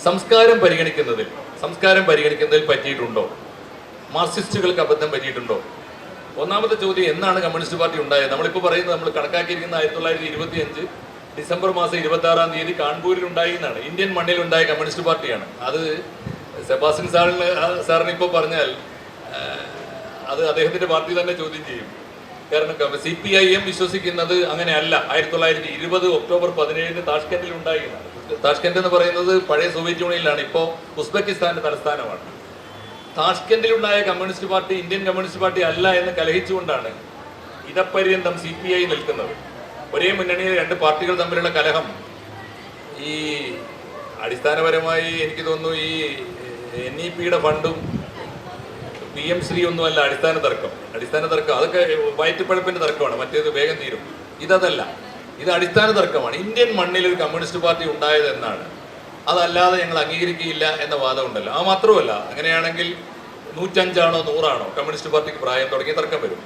സംസ്കാരം പരിഗണിക്കുന്നതിൽ പറ്റിയിട്ടുണ്ടോ? മാർക്സിസ്റ്റുകൾക്ക് അബദ്ധം പറ്റിയിട്ടുണ്ടോ? ഒന്നാമത്തെ ചോദ്യം, എന്നാണ് കമ്മ്യൂണിസ്റ്റ് പാർട്ടി ഉണ്ടായത്? നമ്മളിപ്പോൾ പറയുന്നത്, നമ്മൾ കണക്കാക്കിയിരിക്കുന്ന 1925 ഡിസംബർ മാസം 26-ാം തീയതി കാൺപൂരിൽ ഉണ്ടായി എന്നാണ്. ഇന്ത്യൻ മണ്ണിലുണ്ടായ കമ്മ്യൂണിസ്റ്റ് പാർട്ടിയാണ് അത്. സെബാസ്റ്റ്യൻ സാറിന് ഇപ്പോൾ പറഞ്ഞാൽ അത് അദ്ദേഹത്തിന്റെ പാർട്ടി തന്നെ ചോദ്യം ചെയ്യും. കാരണം CPIM വിശ്വസിക്കുന്നത് അങ്ങനെയല്ല. 1920 ഒക്ടോബർ 17 താഷ്കെൻഡിൽ ഉണ്ടായി. താഷ്കെൻഡ് എന്ന് പറയുന്നത് പഴയ സോവിയറ്റ് യൂണിയനിലാണ്, ഇപ്പോൾ ഉസ്ബെക്കിസ്ഥാന്റെ തലസ്ഥാനമാണ്. താഷ്കെൻഡിലുണ്ടായ communist party Indian communist party അല്ല എന്ന് കലഹിച്ചുകൊണ്ടാണ് ഇതപര്യന്തം CPI നിൽക്കുന്നത്. ഒരേ മുന്നണിയിൽ രണ്ട് പാർട്ടികൾ തമ്മിലുള്ള കലഹം ഈ അടിസ്ഥാനപരമായി എനിക്ക് തോന്നുന്നു ഈ NEP-യുടെ ഫണ്ടും PM ശ്രീ ഒന്നുമല്ല അടിസ്ഥാന തർക്കം. അതൊക്കെ വയറ്റുപഴപ്പിന്റെ തർക്കമാണ്, മറ്റേത് വേഗം തീരും. ഇതല്ല, ഇത് അടിസ്ഥാന തർക്കമാണ്. ഇന്ത്യൻ മണ്ണിൽ ഒരു കമ്മ്യൂണിസ്റ്റ് പാർട്ടി ഉണ്ടായതെന്നാണ്. അതല്ലാതെ ഞങ്ങൾ അംഗീകരിക്കുകയില്ല എന്ന വാദം ഉണ്ടല്ലോ. ആ മാത്രമല്ല, അങ്ങനെയാണെങ്കിൽ 105 ആണോ 100 ആണോ കമ്മ്യൂണിസ്റ്റ് പാർട്ടിക്ക് പ്രായം തുടങ്ങിയ തർക്കം വരും.